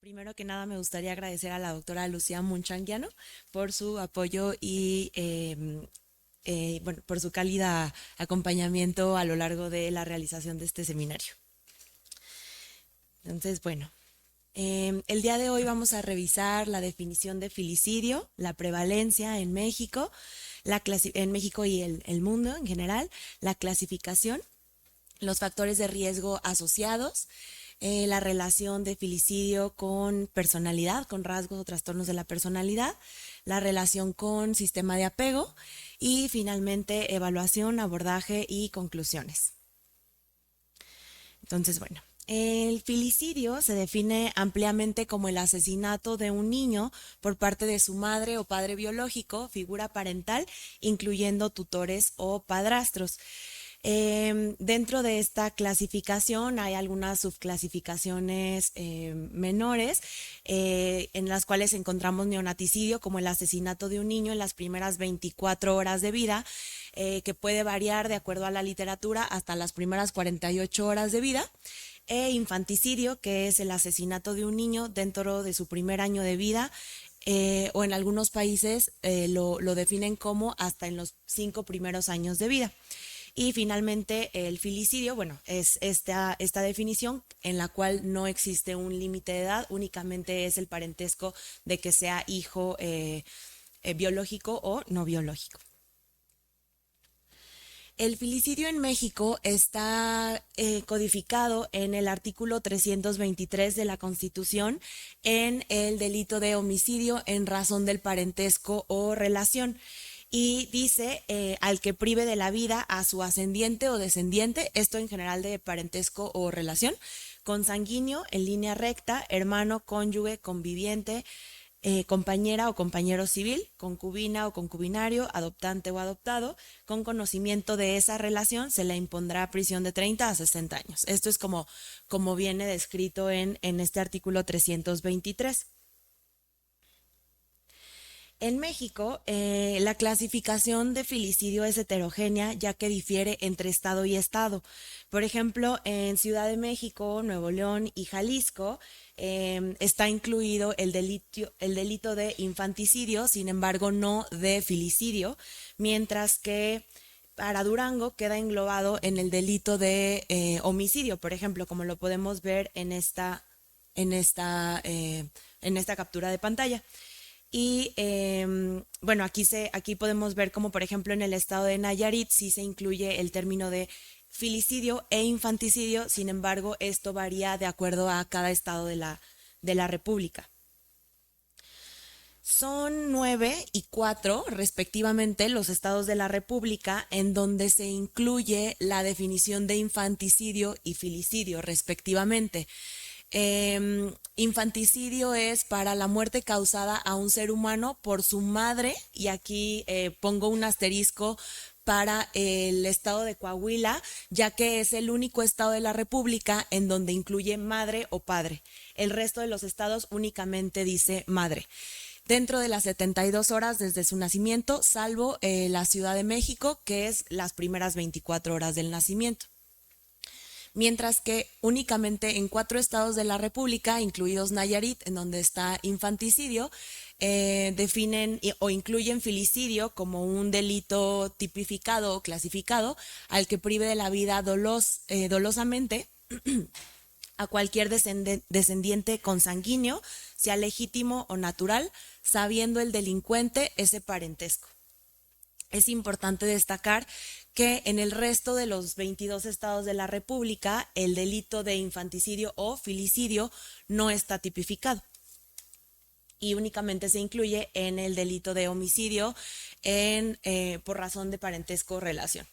Primero que nada, me gustaría agradecer a la doctora Lucía Munchanguiano por su apoyo y bueno, por su cálida acompañamiento a lo largo de la realización de este seminario. Entonces, bueno, el día de hoy vamos a revisar la definición de filicidio, la prevalencia en México, en México y el mundo en general, la clasificación, los factores de riesgo asociados, la relación de filicidio con personalidad, con rasgos o trastornos de la personalidad, la relación con sistema de apego y finalmente evaluación, abordaje y conclusiones. Entonces, bueno, el filicidio se define ampliamente como el asesinato de un niño por parte de su madre o padre biológico, figura parental, incluyendo tutores o padrastros. Dentro de esta clasificación hay algunas subclasificaciones menores en las cuales encontramos neonaticidio como el asesinato de un niño en las primeras 24 horas de vida, que puede variar de acuerdo a la literatura hasta las primeras 48 horas de vida, e infanticidio, que es el asesinato de un niño dentro de su primer año de vida, o en algunos países lo definen como hasta en los 5 primeros años de vida. Y finalmente el filicidio, bueno, es esta definición en la cual no existe un límite de edad, únicamente es el parentesco de que sea hijo biológico o no biológico. El filicidio en México está codificado en el artículo 323 de la Constitución en el delito de homicidio en razón del parentesco o relación. Y dice al que prive de la vida a su ascendiente o descendiente, esto en general de parentesco o relación, consanguíneo, en línea recta, hermano, cónyuge, conviviente, compañera o compañero civil, concubina o concubinario, adoptante o adoptado, con conocimiento de esa relación se le impondrá prisión de 30 a 60 años. Esto es como viene descrito en este artículo 323. En México, la clasificación de filicidio es heterogénea, ya que difiere entre estado y estado. Por ejemplo, en Ciudad de México, Nuevo León y Jalisco está incluido el delito de infanticidio, sin embargo, no de filicidio, mientras que para Durango queda englobado en el delito de homicidio, por ejemplo, como lo podemos ver en esta, en esta captura de pantalla. Y bueno, aquí podemos ver como por ejemplo en el estado de Nayarit sí se incluye el término de filicidio e infanticidio, sin embargo esto varía de acuerdo a cada estado de la República. Son 9 y 4, respectivamente, los estados de la República en donde se incluye la definición de infanticidio y filicidio, respectivamente. Infanticidio es para la muerte causada a un ser humano por su madre, y aquí pongo un asterisco para el estado de Coahuila, ya que es el único estado de la República en donde incluye madre o padre. El resto de los estados únicamente dice madre. Dentro de las 72 horas desde su nacimiento, salvo la Ciudad de México, que es las primeras 24 horas del nacimiento. Mientras que únicamente en 4 estados de la República, incluidos Nayarit, en donde está infanticidio, definen o incluyen filicidio como un delito tipificado o clasificado al que prive de la vida dolosamente a cualquier descendiente consanguíneo, sea legítimo o natural, sabiendo el delincuente ese parentesco. Es importante destacar que en el resto de los 22 estados de la República el delito de infanticidio o filicidio no está tipificado y únicamente se incluye en el delito de homicidio por razón de parentesco o relación.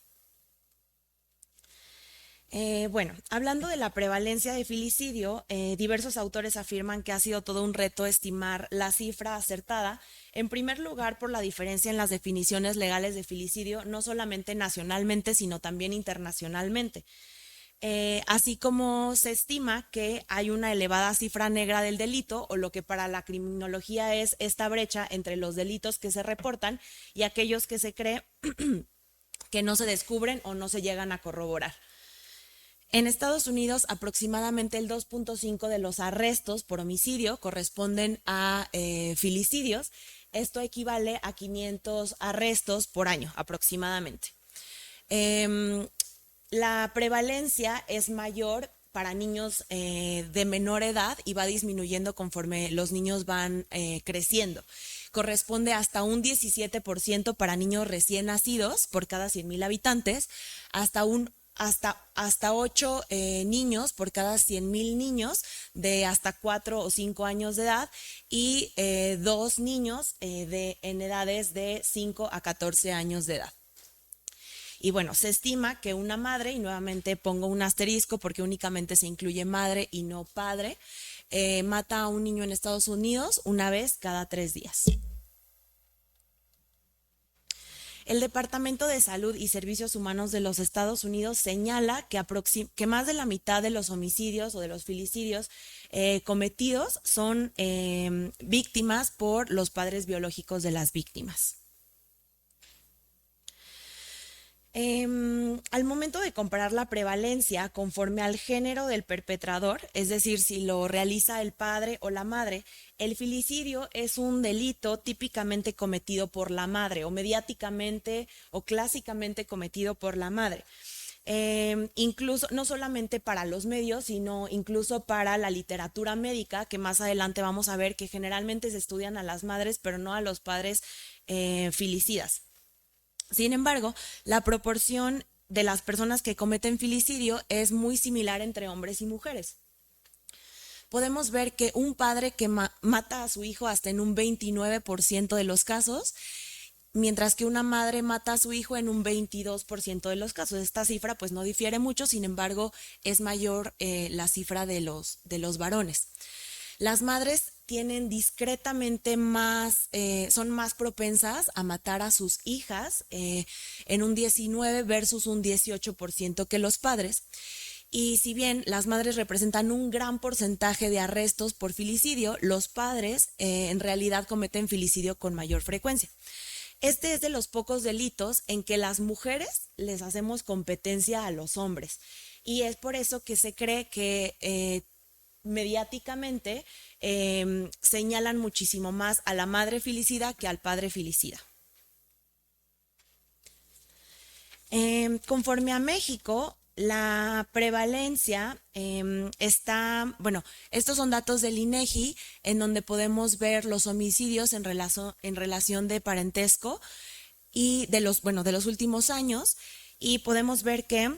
Bueno, hablando de la prevalencia de filicidio, diversos autores afirman que ha sido todo un reto estimar la cifra acertada, en primer lugar por la diferencia en las definiciones legales de filicidio, no solamente nacionalmente, sino también internacionalmente. Así como se estima que hay una elevada cifra negra del delito, o lo que para la criminología es esta brecha entre los delitos que se reportan y aquellos que se cree que no se descubren o no se llegan a corroborar. En Estados Unidos, aproximadamente el 2.5 de los arrestos por homicidio corresponden a filicidios. Esto equivale a 500 arrestos por año aproximadamente. Em, la prevalencia es mayor para niños de menor edad y va disminuyendo conforme los niños van creciendo. Corresponde hasta un 17% para niños recién nacidos por cada 100,000 habitantes, hasta 8 niños por cada 100,000 niños de hasta 4 o 5 años de edad y 2 niños en edades de 5 a 14 años de edad. Y bueno, se estima que una madre, y nuevamente pongo un asterisco porque únicamente se incluye madre y no padre, mata a un niño en Estados Unidos una vez cada 3 días. El Departamento de Salud y Servicios Humanos de los Estados Unidos señala que más de la mitad de los homicidios o de los filicidios cometidos son víctimas por los padres biológicos de las víctimas. Al momento de comparar la prevalencia conforme al género del perpetrador, es decir, si lo realiza el padre o la madre, el filicidio es un delito típicamente cometido por la madre o mediáticamente o clásicamente cometido por la madre. Incluso no solamente para los medios, sino incluso para la literatura médica, que más adelante vamos a ver que generalmente se estudian a las madres, pero no a los padres filicidas. Sin embargo, la proporción de las personas que cometen filicidio es muy similar entre hombres y mujeres. Podemos ver que un padre que mata a su hijo hasta en un 29% de los casos, mientras que una madre mata a su hijo en un 22% de los casos. Esta cifra pues no difiere mucho, sin embargo es mayor la cifra de los varones. Las madres tienen discretamente son más propensas a matar a sus hijas en un 19 versus un 18% que los padres. Y si bien las madres representan un gran porcentaje de arrestos por filicidio, los padres en realidad cometen filicidio con mayor frecuencia. Este es de los pocos delitos en que las mujeres les hacemos competencia a los hombres. Y es por eso que se cree que mediáticamente señalan muchísimo más a la madre filicida que al padre filicida. Conforme a México, la prevalencia estos son datos del INEGI, en donde podemos ver los homicidios en relación de parentesco y de los últimos años, y podemos ver que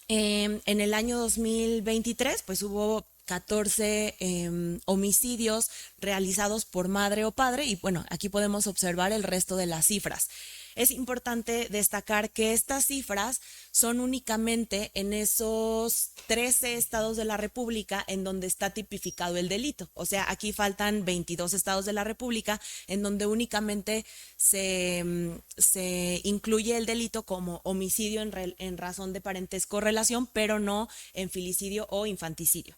en el año 2023 pues hubo 14 homicidios realizados por madre o padre, y bueno, aquí podemos observar el resto de las cifras. Es importante destacar que estas cifras son únicamente en esos 13 estados de la República en donde está tipificado el delito. O sea, aquí faltan 22 estados de la República en donde únicamente se incluye el delito como homicidio en razón de parentesco o relación, pero no en filicidio o infanticidio.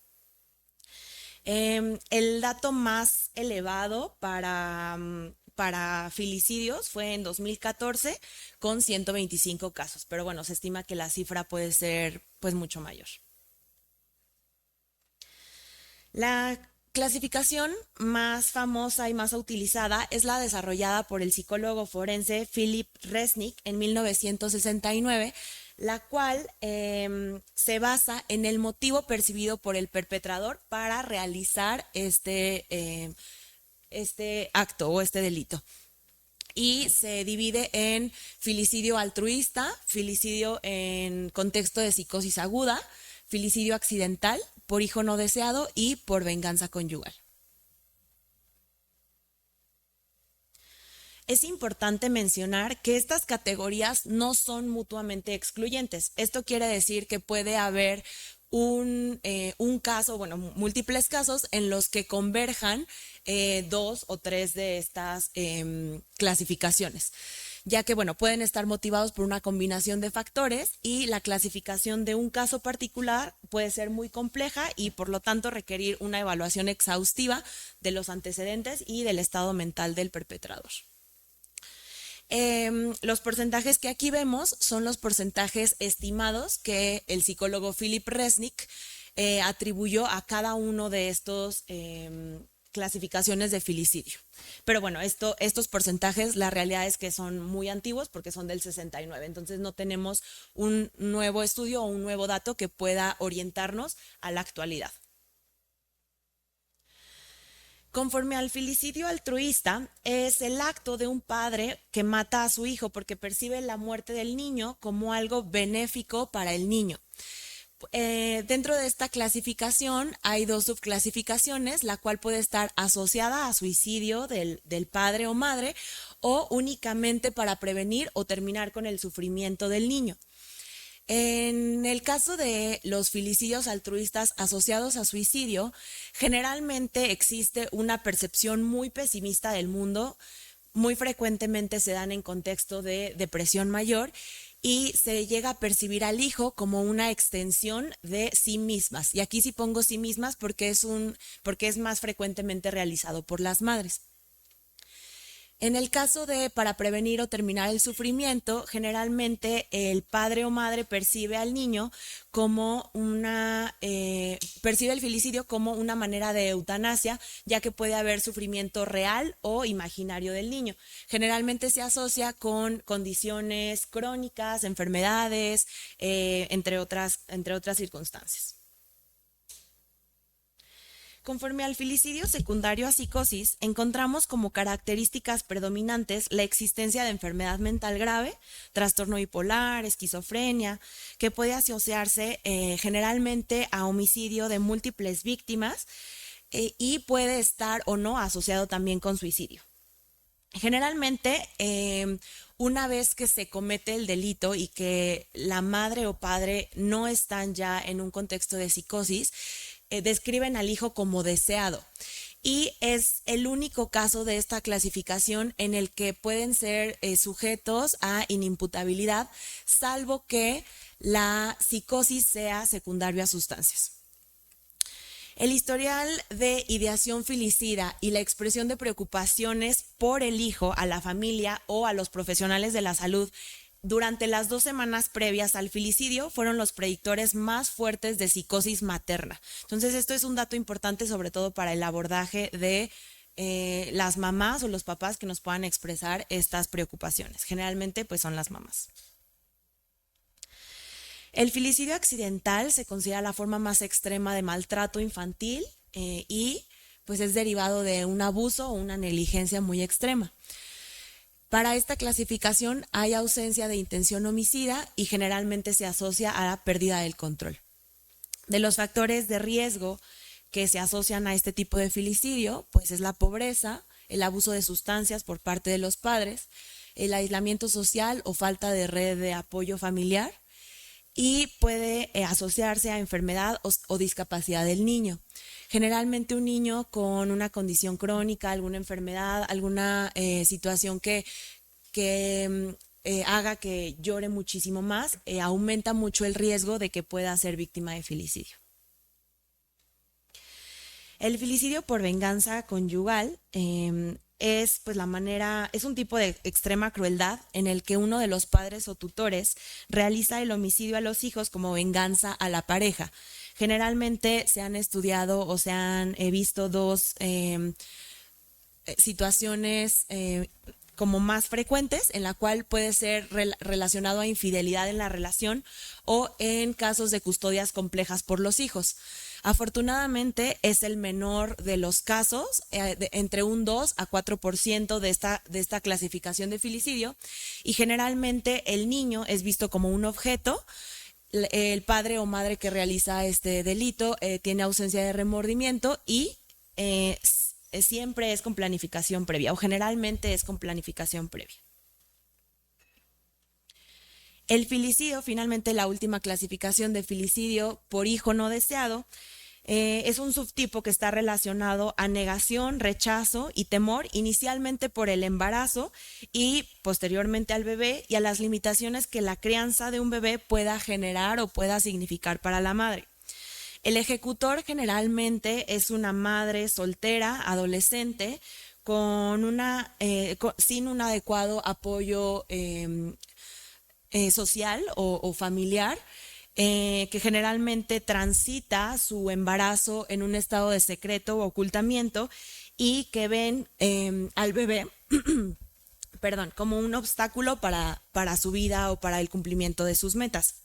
El dato más elevado para filicidios fue en 2014 con 125 casos, pero bueno, se estima que la cifra puede ser pues mucho mayor. La clasificación más famosa y más utilizada es la desarrollada por el psicólogo forense Philip Resnick en 1969, la cual se basa en el motivo percibido por el perpetrador para realizar este acto o este delito. Y se divide en filicidio altruista, filicidio en contexto de psicosis aguda, filicidio accidental, por hijo no deseado y por venganza conyugal. Es importante mencionar que estas categorías no son mutuamente excluyentes. Esto quiere decir que puede haber un caso, múltiples casos en los que converjan 2 o 3 de estas clasificaciones, ya que pueden estar motivados por una combinación de factores, y la clasificación de un caso particular puede ser muy compleja y por lo tanto requerir una evaluación exhaustiva de los antecedentes y del estado mental del perpetrador. Los porcentajes que aquí vemos son los porcentajes estimados que el psicólogo Philip Resnick atribuyó a cada uno de estos clasificaciones de filicidio. Pero bueno, estos porcentajes, la realidad es que son muy antiguos porque son del 69, entonces no tenemos un nuevo estudio o un nuevo dato que pueda orientarnos a la actualidad. Conforme al filicidio altruista, es el acto de un padre que mata a su hijo porque percibe la muerte del niño como algo benéfico para el niño. Dentro de esta clasificación hay dos subclasificaciones, la cual puede estar asociada a suicidio del padre o madre o únicamente para prevenir o terminar con el sufrimiento del niño. En el caso de los filicidios altruistas asociados a suicidio, generalmente existe una percepción muy pesimista del mundo, muy frecuentemente se dan en contexto de depresión mayor y se llega a percibir al hijo como una extensión de sí mismas. Y aquí sí pongo sí mismas porque es más frecuentemente realizado por las madres. En el caso de para prevenir o terminar el sufrimiento, generalmente el padre o madre percibe al niño como percibe el filicidio como una manera de eutanasia, ya que puede haber sufrimiento real o imaginario del niño. Generalmente se asocia con condiciones crónicas, enfermedades, entre otras circunstancias. Conforme al filicidio secundario a psicosis, encontramos como características predominantes la existencia de enfermedad mental grave, trastorno bipolar, esquizofrenia, que puede asociarse generalmente a homicidio de múltiples víctimas y puede estar o no asociado también con suicidio. Generalmente, una vez que se comete el delito y que la madre o padre no están ya en un contexto de psicosis, describen al hijo como deseado. Y es el único caso de esta clasificación en el que pueden ser sujetos a inimputabilidad, salvo que la psicosis sea secundaria a sustancias. El historial de ideación filicida y la expresión de preocupaciones por el hijo a la familia o a los profesionales de la salud durante las 2 semanas previas al filicidio fueron los predictores más fuertes de psicosis materna. Entonces, esto es un dato importante sobre todo para el abordaje de las mamás o los papás que nos puedan expresar estas preocupaciones. Generalmente, pues son las mamás. El filicidio accidental se considera la forma más extrema de maltrato infantil y pues es derivado de un abuso o una negligencia muy extrema. Para esta clasificación hay ausencia de intención homicida y generalmente se asocia a la pérdida del control. De los factores de riesgo que se asocian a este tipo de filicidio, pues es la pobreza, el abuso de sustancias por parte de los padres, el aislamiento social o falta de red de apoyo familiar y puede asociarse a enfermedad o discapacidad del niño. Generalmente un niño con una condición crónica, alguna enfermedad, alguna situación que haga que llore muchísimo más, aumenta mucho el riesgo de que pueda ser víctima de filicidio. El filicidio por venganza conyugal es un tipo de extrema crueldad en el que uno de los padres o tutores realiza el homicidio a los hijos como venganza a la pareja. Generalmente se han estudiado o se han visto dos situaciones como más frecuentes en la cual puede ser relacionado a infidelidad en la relación o en casos de custodias complejas por los hijos. Afortunadamente es el menor de los casos, entre un 2 a 4% de esta clasificación de filicidio, y generalmente el niño es visto como un objeto. El padre o madre que realiza este delito tiene ausencia de remordimiento y siempre es con planificación previa o generalmente es con planificación previa. El filicidio, finalmente la última clasificación de filicidio por hijo no deseado, es un subtipo que está relacionado a negación, rechazo y temor, inicialmente por el embarazo y posteriormente al bebé y a las limitaciones que la crianza de un bebé pueda generar o pueda significar para la madre. El ejecutor generalmente es una madre soltera, adolescente, sin un adecuado apoyo social o familiar, que generalmente transita su embarazo en un estado de secreto o ocultamiento y que ven al bebé perdón, como un obstáculo para su vida o para el cumplimiento de sus metas.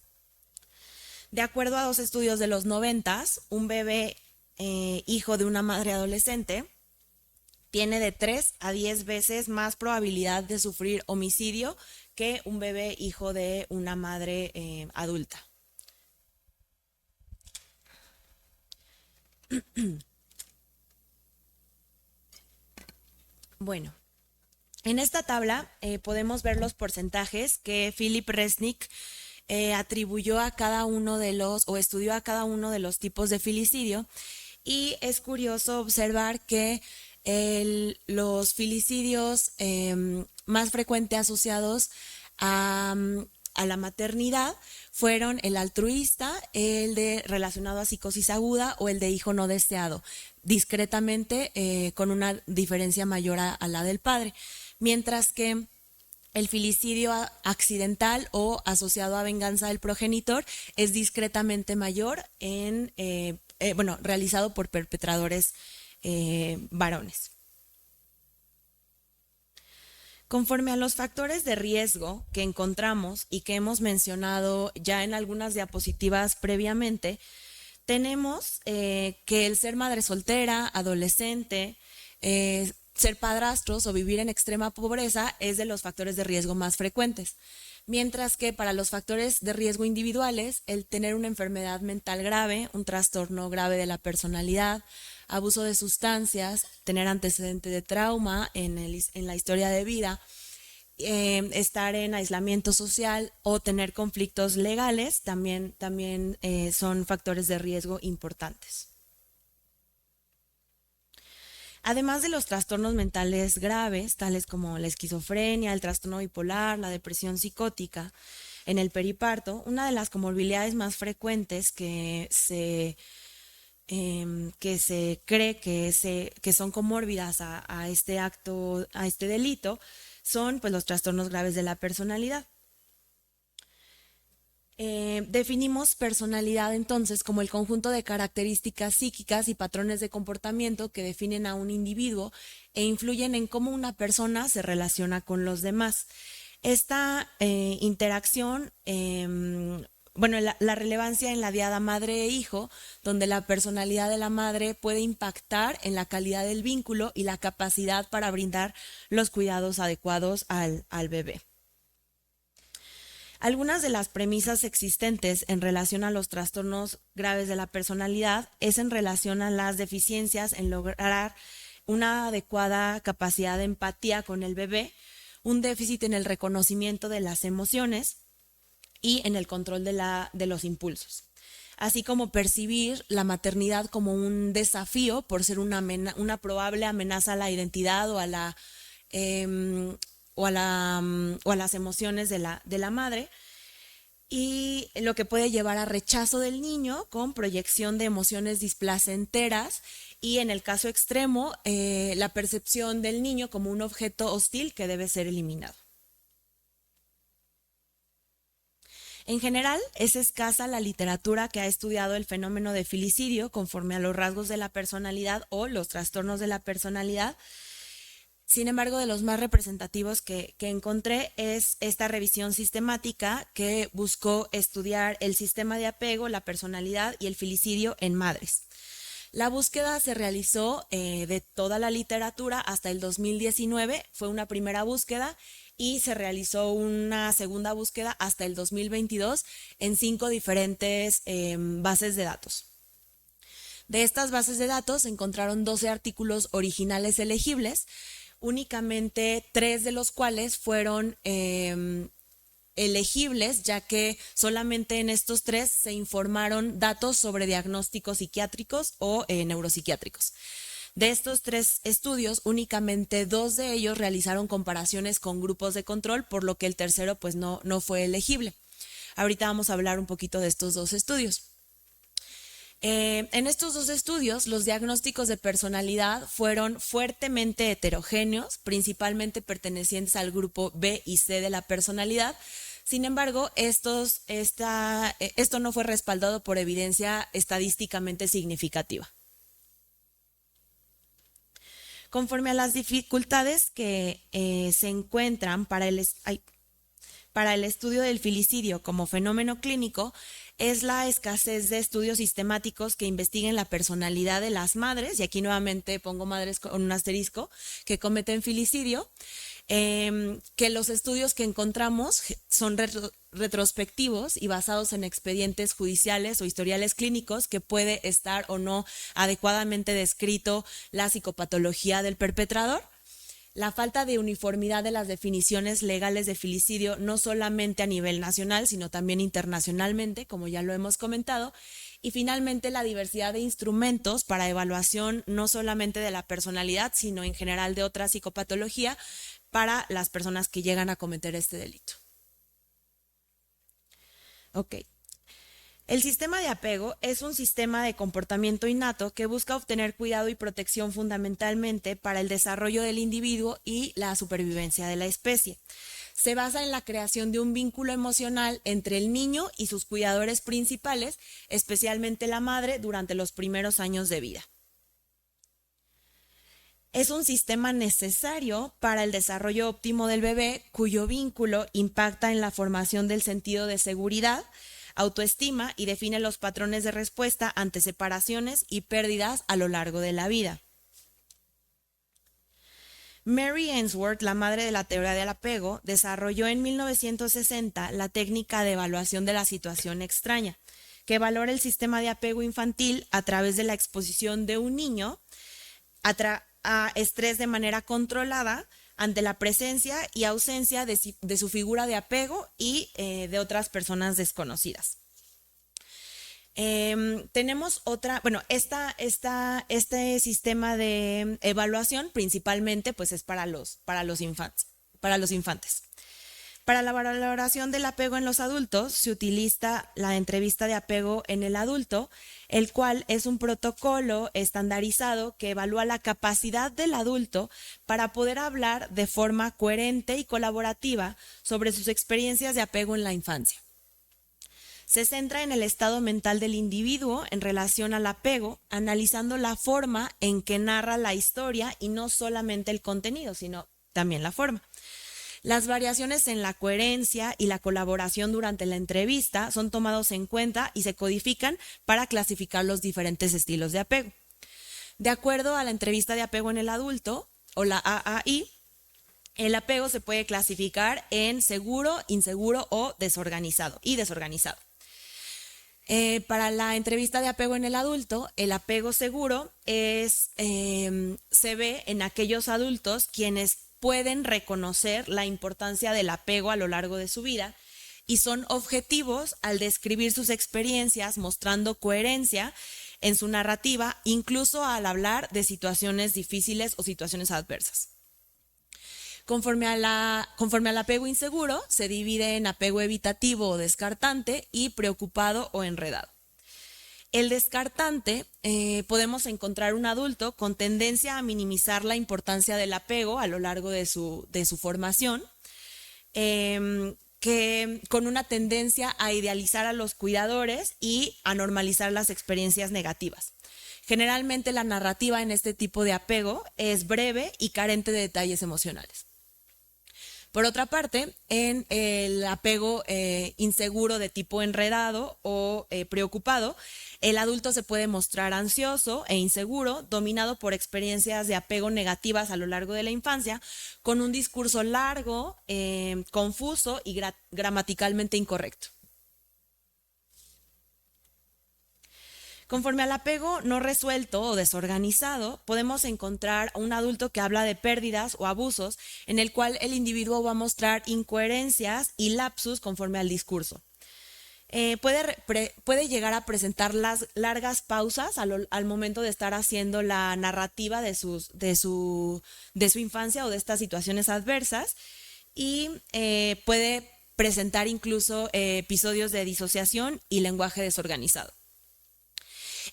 De acuerdo a dos estudios de los 90, un bebé hijo de una madre adolescente tiene de 3 a 10 veces más probabilidad de sufrir homicidio que un bebé hijo de una madre adulta. Bueno, en esta tabla podemos ver los porcentajes que Philip Resnick atribuyó a cada uno de los, o estudió a cada uno de los tipos de filicidio, y es curioso observar que los filicidios más frecuentes asociados a la maternidad fueron el altruista, el de relacionado a psicosis aguda o el de hijo no deseado, discretamente con una diferencia mayor a la del padre, mientras que el filicidio accidental o asociado a venganza del progenitor es discretamente mayor realizado por perpetradores varones. Conforme a los factores de riesgo que encontramos y que hemos mencionado ya en algunas diapositivas previamente, tenemos que el ser madre soltera, adolescente, ser padrastros o vivir en extrema pobreza es de los factores de riesgo más frecuentes. Mientras que para los factores de riesgo individuales, el tener una enfermedad mental grave, un trastorno grave de la personalidad, abuso de sustancias, tener antecedente de trauma en la historia de vida, estar en aislamiento social o tener conflictos legales también son factores de riesgo importantes. Además de los trastornos mentales graves, tales como la esquizofrenia, el trastorno bipolar, la depresión psicótica, en el periparto, una de las comorbilidades más frecuentes que se cree que son comórbidas a este acto, a este delito, son pues los trastornos graves de la personalidad. Definimos personalidad entonces como el conjunto de características psíquicas y patrones de comportamiento que definen a un individuo e influyen en cómo una persona se relaciona con los demás. Esta interacción, la relevancia en la diada madre e hijo, donde la personalidad de la madre puede impactar en la calidad del vínculo y la capacidad para brindar los cuidados adecuados al bebé. Algunas de las premisas existentes en relación a los trastornos graves de la personalidad es en relación a las deficiencias en lograr una adecuada capacidad de empatía con el bebé, un déficit en el reconocimiento de las emociones y en el control de los impulsos, así como percibir la maternidad como un desafío por ser una probable amenaza a la identidad o a las emociones de la madre, y lo que puede llevar a rechazo del niño con proyección de emociones displacenteras y, en el caso extremo, la percepción del niño como un objeto hostil que debe ser eliminado. En general, es escasa la literatura que ha estudiado el fenómeno de filicidio conforme a los rasgos de la personalidad o los trastornos de la personalidad. Sin embargo, de los más representativos que encontré es esta revisión sistemática que buscó estudiar el sistema de apego, la personalidad y el filicidio en madres. La búsqueda se realizó de toda la literatura hasta el 2019, fue una primera búsqueda, y se realizó una segunda búsqueda hasta el 2022 en 5 diferentes bases de datos. De estas bases de datos se encontraron 12 artículos originales elegibles, únicamente 3 de los cuales fueron elegibles, ya que solamente en estos 3 se informaron datos sobre diagnósticos psiquiátricos o neuropsiquiátricos. De estos 3 estudios, únicamente 2 de ellos realizaron comparaciones con grupos de control, por lo que el tercero pues no fue elegible. Ahorita vamos a hablar un poquito de estos 2 estudios. En estos dos estudios, los diagnósticos de personalidad fueron fuertemente heterogéneos, principalmente pertenecientes al grupo B y C de la personalidad. Sin embargo, esto no fue respaldado por evidencia estadísticamente significativa. Conforme a las dificultades que se encuentran para el estudio del filicidio como fenómeno clínico, es la escasez de estudios sistemáticos que investiguen la personalidad de las madres, y aquí nuevamente pongo madres con un asterisco, que cometen filicidio, que los estudios que encontramos son retrospectivos y basados en expedientes judiciales o historiales clínicos que puede estar o no adecuadamente descrito la psicopatología del perpetrador. La falta de uniformidad de las definiciones legales de filicidio, no solamente a nivel nacional, sino también internacionalmente, como ya lo hemos comentado. Y finalmente, la diversidad de instrumentos para evaluación, no solamente de la personalidad, sino en general de otra psicopatología, para las personas que llegan a cometer este delito. Ok. El sistema de apego es un sistema de comportamiento innato que busca obtener cuidado y protección fundamentalmente para el desarrollo del individuo y la supervivencia de la especie. Se basa en la creación de un vínculo emocional entre el niño y sus cuidadores principales, especialmente la madre, durante los primeros años de vida. Es un sistema necesario para el desarrollo óptimo del bebé, cuyo vínculo impacta en la formación del sentido de seguridad, autoestima y define los patrones de respuesta ante separaciones y pérdidas a lo largo de la vida. Mary Ainsworth, la madre de la teoría del apego, desarrolló en 1960 la técnica de evaluación de la situación extraña, que valora el sistema de apego infantil a través de la exposición de un niño a estrés de manera controlada ante la presencia y ausencia de su figura de apego y de otras personas desconocidas. Tenemos este sistema de evaluación principalmente pues es para los infantes. Para la valoración del apego en los adultos se utiliza la entrevista de apego en el adulto, el cual es un protocolo estandarizado que evalúa la capacidad del adulto para poder hablar de forma coherente y colaborativa sobre sus experiencias de apego en la infancia. Se centra en el estado mental del individuo en relación al apego, analizando la forma en que narra la historia y no solamente el contenido, sino también la forma. Las variaciones en la coherencia y la colaboración durante la entrevista son tomados en cuenta y se codifican para clasificar los diferentes estilos de apego. De acuerdo a la entrevista de apego en el adulto, o la AAI, el apego se puede clasificar en seguro, inseguro o desorganizado y desorganizado. Para la entrevista de apego en el adulto, el apego seguro se ve en aquellos adultos quienes pueden reconocer la importancia del apego a lo largo de su vida y son objetivos al describir sus experiencias, mostrando coherencia en su narrativa, incluso al hablar de situaciones difíciles o situaciones adversas. Conforme al apego inseguro, se divide en apego evitativo o descartante y preocupado o enredado. El descartante, podemos encontrar un adulto con tendencia a minimizar la importancia del apego a lo largo de su formación, que con una tendencia a idealizar a los cuidadores y a normalizar las experiencias negativas. Generalmente la narrativa en este tipo de apego es breve y carente de detalles emocionales. Por otra parte, en el apego inseguro de tipo enredado o preocupado, el adulto se puede mostrar ansioso e inseguro, dominado por experiencias de apego negativas a lo largo de la infancia, con un discurso largo, confuso y gramaticalmente incorrecto. Conforme al apego no resuelto o desorganizado, podemos encontrar a un adulto que habla de pérdidas o abusos, en el cual el individuo va a mostrar incoherencias y lapsus conforme al discurso. Puede llegar a presentar las largas pausas al momento de estar haciendo la narrativa de su infancia o de estas situaciones adversas y puede presentar incluso episodios de disociación y lenguaje desorganizado.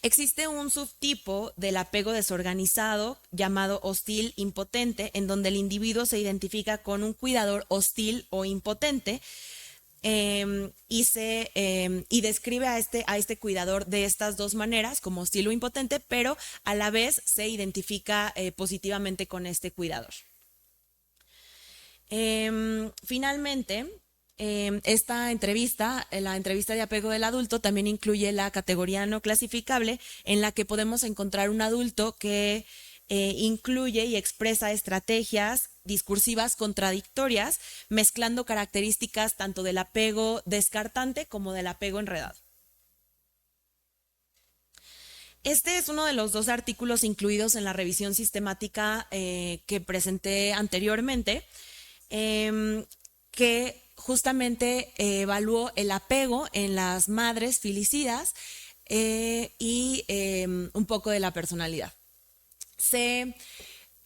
Existe un subtipo del apego desorganizado llamado hostil impotente, en donde el individuo se identifica con un cuidador hostil o impotente, y describe a este cuidador de estas dos maneras, como hostil o impotente, pero a la vez se identifica positivamente con este cuidador. Finalmente, esta entrevista, la entrevista de apego del adulto, también incluye la categoría no clasificable, en la que podemos encontrar un adulto que incluye y expresa estrategias discursivas contradictorias, mezclando características tanto del apego descartante como del apego enredado. Este es uno de los dos artículos incluidos en la revisión sistemática que presenté anteriormente, que justamente evaluó el apego en las madres filicidas y un poco de la personalidad. Se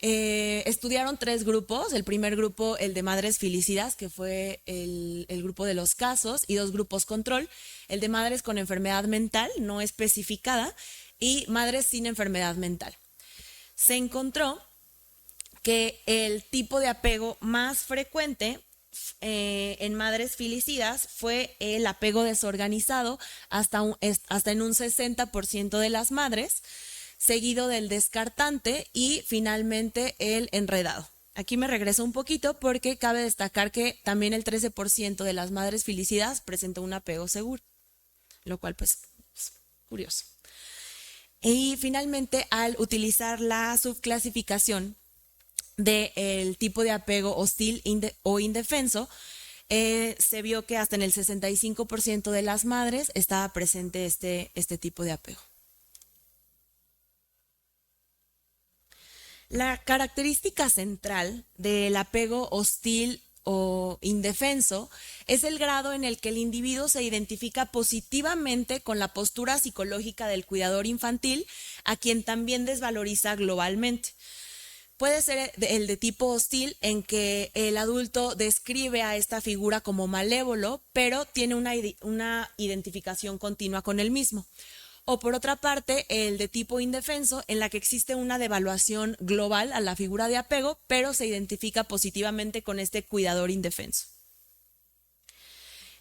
estudiaron 3 grupos. El primer grupo, el de madres filicidas, que fue el grupo de los casos, y 2 grupos control, el de madres con enfermedad mental no especificada y madres sin enfermedad mental. Se encontró que el tipo de apego más frecuente en madres filicidas fue el apego desorganizado, hasta en un 60% de las madres, seguido del descartante y finalmente el enredado. Aquí me regreso un poquito porque cabe destacar que también el 13% de las madres filicidas presentó un apego seguro, lo cual pues es curioso. Y finalmente, al utilizar la subclasificación del tipo de apego hostil o indefenso, se vio que hasta en el 65% de las madres estaba presente este tipo de apego. La característica central del apego hostil o indefenso es el grado en el que el individuo se identifica positivamente con la postura psicológica del cuidador infantil, a quien también desvaloriza globalmente. Puede ser el de tipo hostil, en que el adulto describe a esta figura como malévolo, pero tiene una identificación continua con él mismo. O por otra parte, el de tipo indefenso, en la que existe una devaluación global a la figura de apego, pero se identifica positivamente con este cuidador indefenso.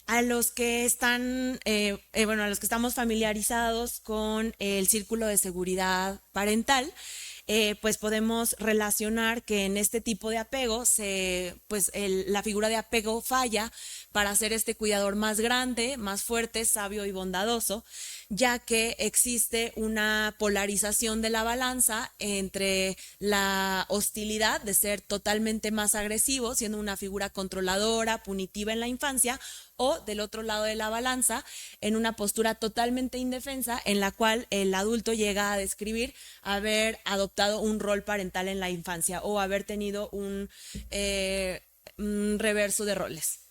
A los que a los que estamos familiarizados con el círculo de seguridad parental, pues podemos relacionar que en este tipo de apego la figura de apego falla para ser este cuidador más grande, más fuerte, sabio y bondadoso, ya que existe una polarización de la balanza entre la hostilidad de ser totalmente más agresivo, siendo una figura controladora, punitiva en la infancia, o del otro lado de la balanza, en una postura totalmente indefensa, en la cual el adulto llega a describir haber adoptado un rol parental en la infancia o haber tenido un reverso de roles.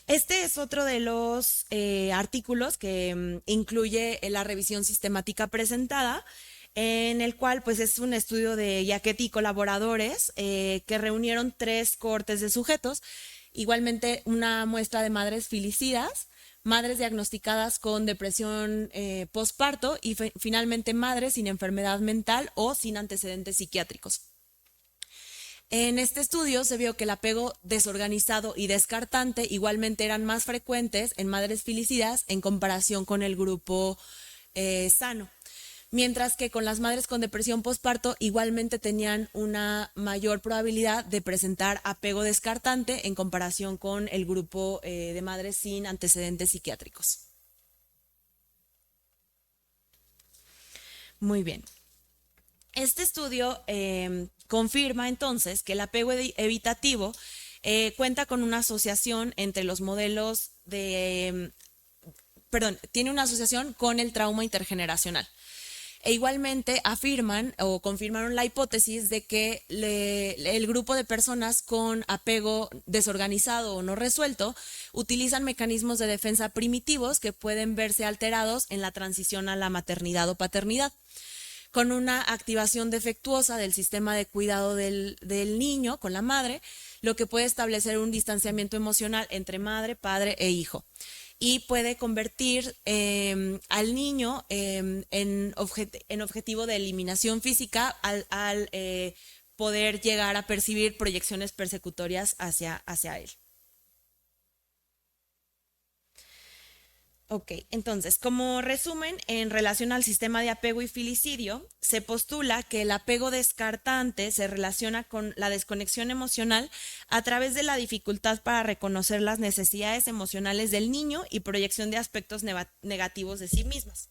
Este es otro de los artículos que incluye la revisión sistemática presentada, en el cual pues es un estudio de Jacquetti y colaboradores que reunieron 3 cohortes de sujetos, igualmente una muestra de madres filicidas, madres diagnosticadas con depresión postparto y finalmente madres sin enfermedad mental o sin antecedentes psiquiátricos. En este estudio se vio que el apego desorganizado y descartante igualmente eran más frecuentes en madres filicidas en comparación con el grupo sano, mientras que con las madres con depresión postparto igualmente tenían una mayor probabilidad de presentar apego descartante en comparación con el grupo de madres sin antecedentes psiquiátricos. Muy bien. Este estudio confirma entonces que el apego evitativo cuenta con una asociación entre los modelos tiene una asociación con el trauma intergeneracional. E igualmente afirman o confirmaron la hipótesis de que el grupo de personas con apego desorganizado o no resuelto utilizan mecanismos de defensa primitivos que pueden verse alterados en la transición a la maternidad o paternidad. con una activación defectuosa del sistema de cuidado del niño con la madre, lo que puede establecer un distanciamiento emocional entre madre, padre e hijo. Y puede convertir al niño en objetivo de eliminación física al poder llegar a percibir proyecciones persecutorias hacia él. Ok, entonces, como resumen, en relación al sistema de apego y filicidio, se postula que el apego descartante se relaciona con la desconexión emocional a través de la dificultad para reconocer las necesidades emocionales del niño y proyección de aspectos negativos de sí mismas.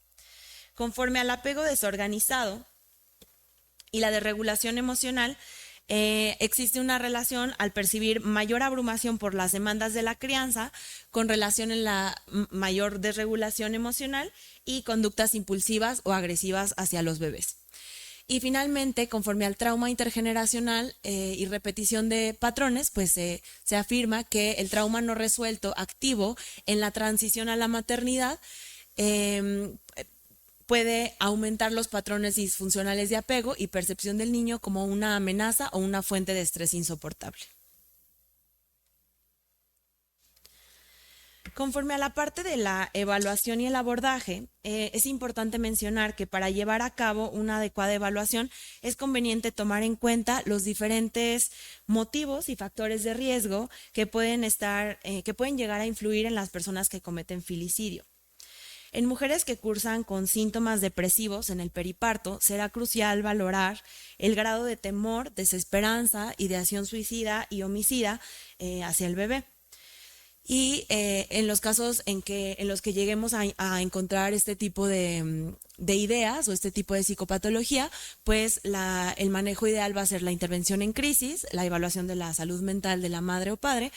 Conforme al apego desorganizado y la desregulación emocional, existe una relación al percibir mayor abrumación por las demandas de la crianza con relación en la mayor desregulación emocional y conductas impulsivas o agresivas hacia los bebés. Y finalmente, conforme al trauma intergeneracional y repetición de patrones, pues se afirma que el trauma no resuelto activo en la transición a la maternidad puede aumentar los patrones disfuncionales de apego y percepción del niño como una amenaza o una fuente de estrés insoportable. Conforme a la parte de la evaluación y el abordaje, es importante mencionar que para llevar a cabo una adecuada evaluación es conveniente tomar en cuenta los diferentes motivos y factores de riesgo que pueden llegar a influir en las personas que cometen filicidio. En mujeres que cursan con síntomas depresivos en el periparto, será crucial valorar el grado de temor, desesperanza, ideación suicida y homicida hacia el bebé. Y en los casos en los que lleguemos a encontrar este tipo de ideas o este tipo de psicopatología, pues el manejo ideal va a ser la intervención en crisis, la evaluación de la salud mental de la madre o padre,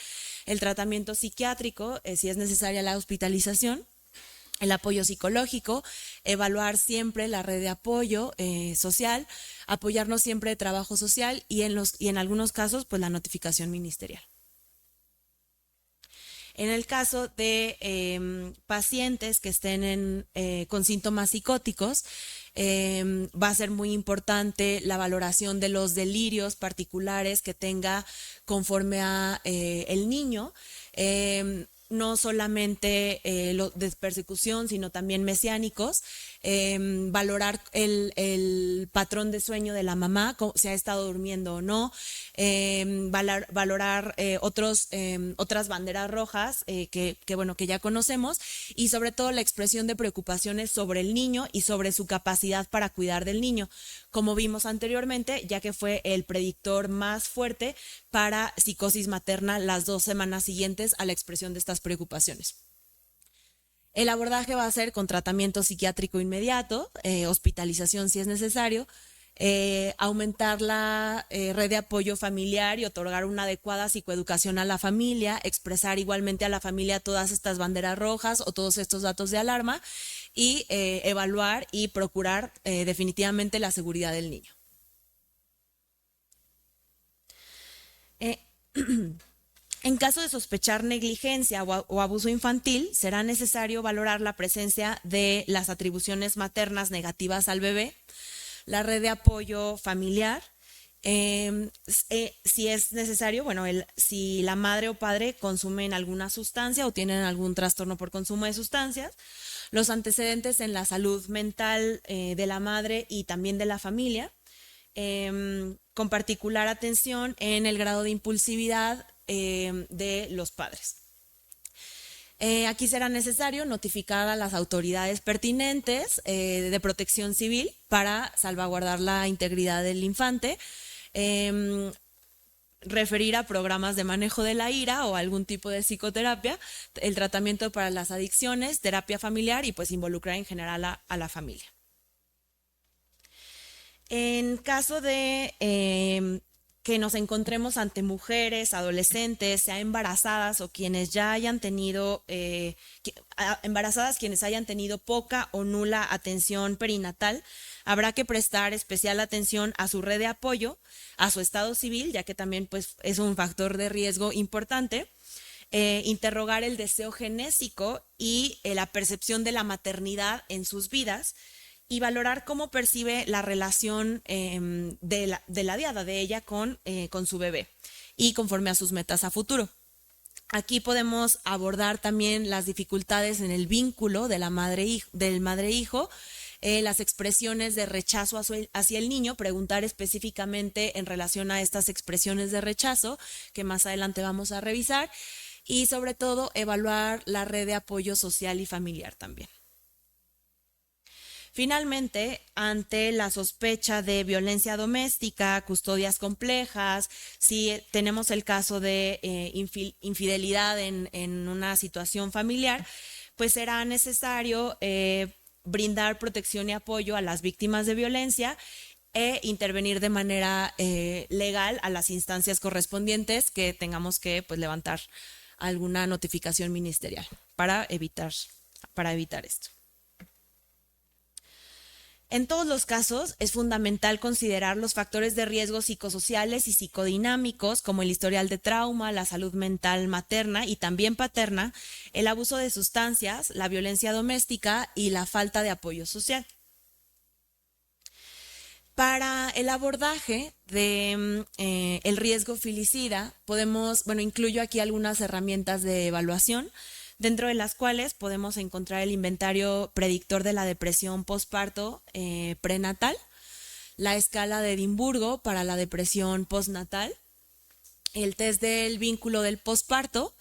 el tratamiento psiquiátrico, si es necesaria la hospitalización, el apoyo psicológico, evaluar siempre la red de apoyo social, apoyarnos siempre de trabajo social y en algunos casos, pues la notificación ministerial. En el caso de pacientes que estén con síntomas psicóticos, va a ser muy importante la valoración de los delirios particulares que tenga conforme a el niño. No solamente de persecución, sino también mesiánicos, valorar el patrón de sueño de la mamá, si ha estado durmiendo o no, valorar otras banderas rojas que ya conocemos, y sobre todo la expresión de preocupaciones sobre el niño y sobre su capacidad para cuidar del niño, como vimos anteriormente, ya que fue el predictor más fuerte para psicosis materna las 2 semanas siguientes a la expresión de estas preocupaciones. El abordaje va a ser con tratamiento psiquiátrico inmediato, hospitalización si es necesario, aumentar la red de apoyo familiar y otorgar una adecuada psicoeducación a la familia, expresar igualmente a la familia todas estas banderas rojas o todos estos datos de alarma y evaluar y procurar definitivamente la seguridad del niño. En caso de sospechar negligencia o abuso infantil, será necesario valorar la presencia de las atribuciones maternas negativas al bebé, la red de apoyo familiar, si es necesario, si la madre o padre consumen alguna sustancia o tienen algún trastorno por consumo de sustancias, los antecedentes en la salud mental de la madre y también de la familia, con particular atención en el grado de impulsividad de los padres. Aquí será necesario notificar a las autoridades pertinentes de protección civil para salvaguardar la integridad del infante, referir a programas de manejo de la ira o algún tipo de psicoterapia, el tratamiento para las adicciones, terapia familiar y pues involucrar en general a la familia. En caso de que nos encontremos ante mujeres, adolescentes, sea embarazadas o quienes ya hayan tenido, embarazadas quienes hayan tenido poca o nula atención perinatal, habrá que prestar especial atención a su red de apoyo, a su estado civil, ya que también pues, es un factor de riesgo importante, interrogar el deseo genésico y la percepción de la maternidad en sus vidas, y valorar cómo percibe la relación de la diada, de ella con su bebé y conforme a sus metas a futuro. Aquí podemos abordar también las dificultades en el vínculo de del madre-hijo, las expresiones de rechazo hacia el niño, preguntar específicamente en relación a estas expresiones de rechazo que más adelante vamos a revisar y sobre todo evaluar la red de apoyo social y familiar también. Finalmente, ante la sospecha de violencia doméstica, custodias complejas, si tenemos el caso de infidelidad en una situación familiar, pues será necesario brindar protección y apoyo a las víctimas de violencia e intervenir de manera legal a las instancias correspondientes que tengamos que pues, levantar alguna notificación ministerial para evitar esto. En todos los casos, es fundamental considerar los factores de riesgo psicosociales y psicodinámicos, como el historial de trauma, la salud mental materna y también paterna, el abuso de sustancias, la violencia doméstica y la falta de apoyo social. Para el abordaje de el riesgo filicida, incluyo aquí algunas herramientas de evaluación, dentro de las cuales podemos encontrar el inventario predictor de la depresión postparto prenatal, la escala de Edimburgo para la depresión postnatal, el test del vínculo del postparto.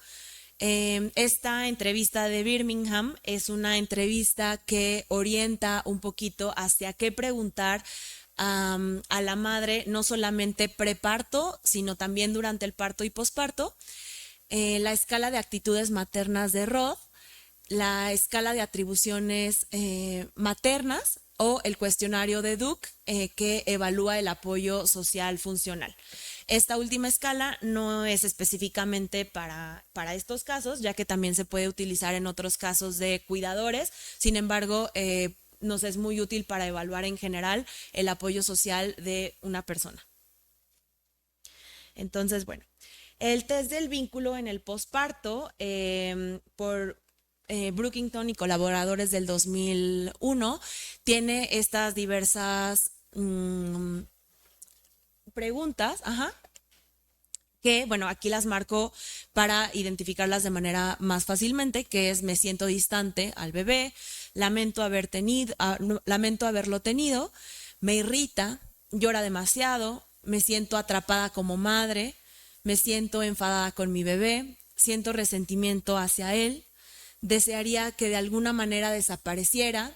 Esta entrevista de Birmingham es una entrevista que orienta un poquito hacia qué preguntar a la madre, no solamente preparto, sino también durante el parto y posparto. La escala de actitudes maternas de Roth, la escala de atribuciones maternas o el cuestionario de Duke que evalúa el apoyo social funcional. Esta última escala no es específicamente para estos casos, ya que también se puede utilizar en otros casos de cuidadores. Sin embargo, nos es muy útil para evaluar en general el apoyo social de una persona. Entonces, bueno. El test del vínculo en el posparto por Brookington y colaboradores del 2001 tiene estas diversas preguntas, que, bueno, aquí las marco para identificarlas de manera más fácilmente, que es: me siento distante al bebé, lamento haberlo tenido, me irrita, llora demasiado, me siento atrapada como madre, me siento enfadada con mi bebé, siento resentimiento hacia él, desearía que de alguna manera desapareciera,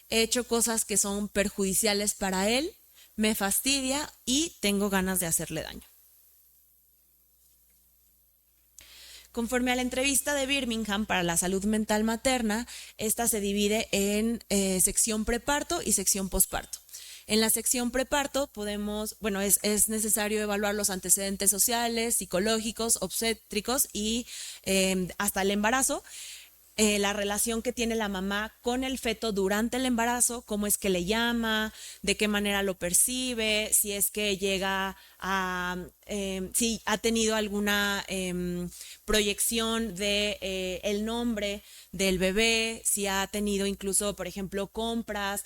he hecho cosas que son perjudiciales para él, me fastidia y tengo ganas de hacerle daño. Conforme a la entrevista de Birmingham para la salud mental materna, esta se divide en sección preparto y sección posparto. En la sección preparto es necesario evaluar los antecedentes sociales, psicológicos, obstétricos y hasta el embarazo. La relación que tiene la mamá con el feto durante el embarazo, cómo es que le llama, de qué manera lo percibe, si es que llega si ha tenido alguna proyección de el nombre del bebé, si ha tenido incluso, por ejemplo, compras,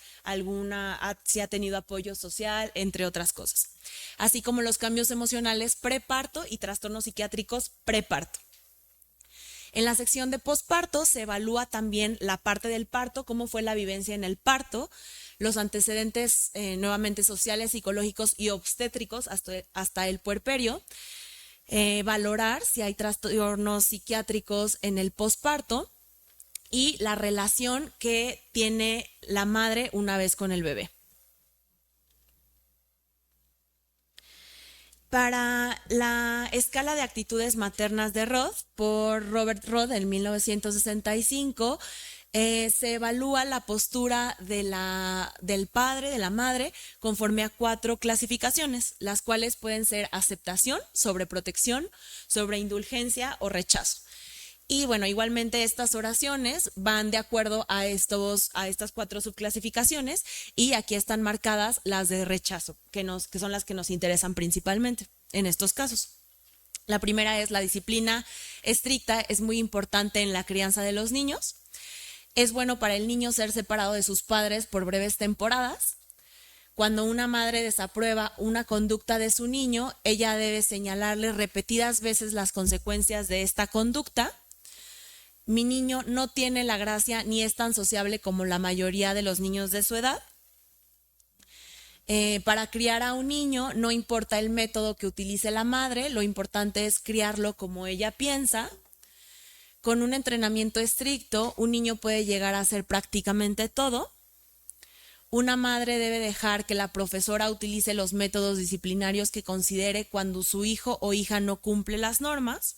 si ha tenido apoyo social, entre otras cosas. Así como los cambios emocionales preparto y trastornos psiquiátricos preparto. En la sección de posparto se evalúa también la parte del parto, cómo fue la vivencia en el parto, los antecedentes nuevamente sociales, psicológicos y obstétricos hasta el puerperio, valorar si hay trastornos psiquiátricos en el posparto y la relación que tiene la madre una vez con el bebé. Para la escala de actitudes maternas de Roth, por Robert Roth en 1965, se evalúa la postura del padre, de la madre, conforme a 4 clasificaciones, las cuales pueden ser aceptación, sobreprotección, sobreindulgencia o rechazo. Y bueno, igualmente estas oraciones van de acuerdo a estas 4 subclasificaciones y aquí están marcadas las de rechazo, que son las que nos interesan principalmente en estos casos. La primera es: la disciplina estricta es muy importante en la crianza de los niños. Es bueno para el niño ser separado de sus padres por breves temporadas. Cuando una madre desaprueba una conducta de su niño, ella debe señalarle repetidas veces las consecuencias de esta conducta. Mi niño no tiene la gracia ni es tan sociable como la mayoría de los niños de su edad. Para criar a un niño no importa el método que utilice la madre, lo importante es criarlo como ella piensa. Con un entrenamiento estricto, un niño puede llegar a hacer prácticamente todo. Una madre debe dejar que la profesora utilice los métodos disciplinarios que considere cuando su hijo o hija no cumple las normas.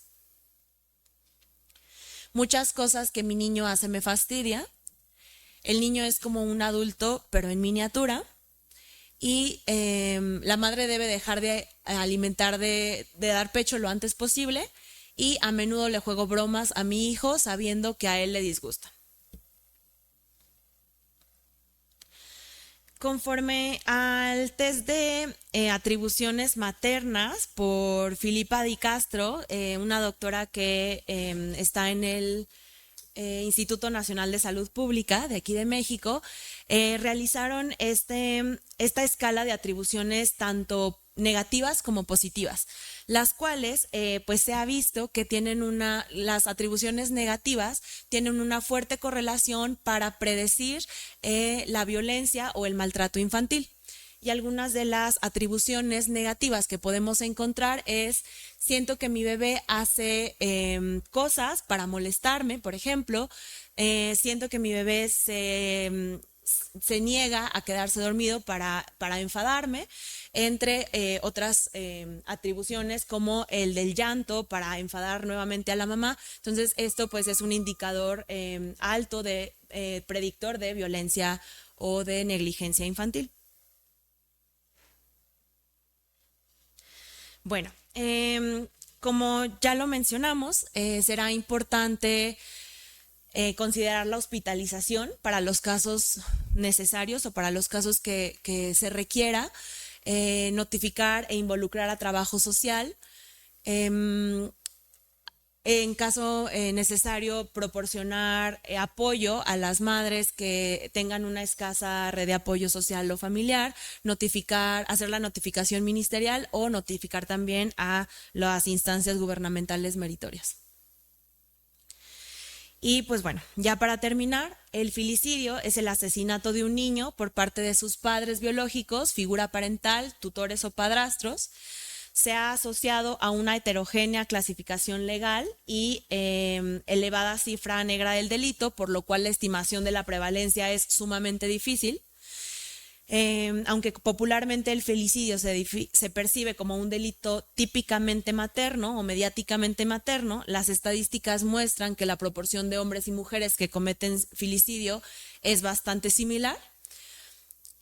Muchas cosas que mi niño hace me fastidia. El niño es como un adulto, pero en miniatura. Y la madre debe dejar de alimentar, de dar pecho lo antes posible. Y a menudo le juego bromas a mi hijo sabiendo que a él le disgustan. Conforme al test de atribuciones maternas por Filipa Di Castro, una doctora que está en el Instituto Nacional de Salud Pública de aquí de México, realizaron esta escala de atribuciones tanto negativas como positivas, las cuales pues se ha visto que las atribuciones negativas tienen una fuerte correlación para predecir la violencia o el maltrato infantil. Y algunas de las atribuciones negativas que podemos encontrar es: siento que mi bebé hace cosas para molestarme, por ejemplo, siento que mi bebé se niega a quedarse dormido para enfadarme, entre otras atribuciones como el del llanto para enfadar nuevamente a la mamá. Entonces esto pues es un indicador alto de predictor de violencia o de negligencia infantil. Bueno, como ya lo mencionamos, será importante considerar la hospitalización para los casos necesarios o para los casos que se requiera, notificar e involucrar a trabajo social. En caso necesario, proporcionar apoyo a las madres que tengan una escasa red de apoyo social o familiar, hacer la notificación ministerial o notificar también a las instancias gubernamentales meritorias. Y pues bueno, ya para terminar, el filicidio es el asesinato de un niño por parte de sus padres biológicos, figura parental, tutores o padrastros. Se ha asociado a una heterogénea clasificación legal y elevada cifra negra del delito, por lo cual la estimación de la prevalencia es sumamente difícil. Aunque popularmente el filicidio se percibe como un delito típicamente materno o mediáticamente materno, las estadísticas muestran que la proporción de hombres y mujeres que cometen filicidio es bastante similar.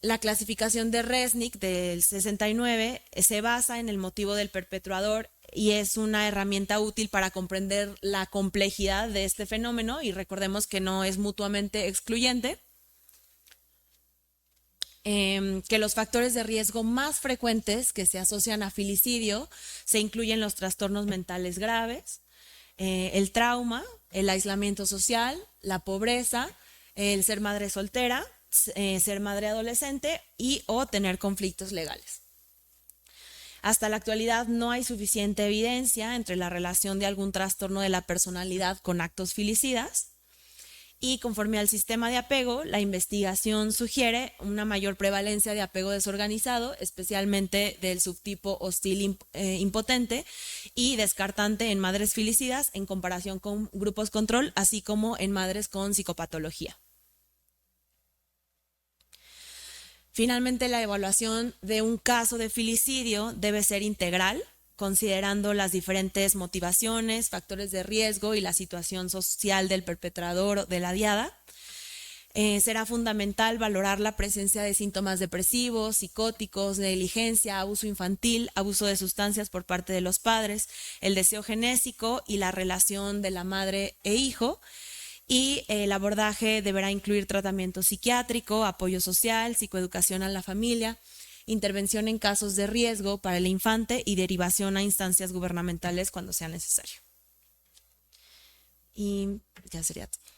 La clasificación de Resnick del 69 se basa en el motivo del perpetrador y es una herramienta útil para comprender la complejidad de este fenómeno, y recordemos que no es mutuamente excluyente. Que los factores de riesgo más frecuentes que se asocian a filicidio se incluyen los trastornos mentales graves, el trauma, el aislamiento social, la pobreza, el ser madre soltera, ser madre adolescente o tener conflictos legales. Hasta la actualidad no hay suficiente evidencia entre la relación de algún trastorno de la personalidad con actos filicidas, y conforme al sistema de apego, la investigación sugiere una mayor prevalencia de apego desorganizado, especialmente del subtipo hostil impotente y descartante en madres filicidas en comparación con grupos control, así como en madres con psicopatología. Finalmente, la evaluación de un caso de filicidio debe ser integral, considerando las diferentes motivaciones, factores de riesgo y la situación social del perpetrador o de la diada. Será fundamental valorar la presencia de síntomas depresivos, psicóticos, negligencia, abuso infantil, abuso de sustancias por parte de los padres, el deseo genésico y la relación de la madre e hijo. Y el abordaje deberá incluir tratamiento psiquiátrico, apoyo social, psicoeducación a la familia, intervención en casos de riesgo para el infante y derivación a instancias gubernamentales cuando sea necesario. Y ya sería todo.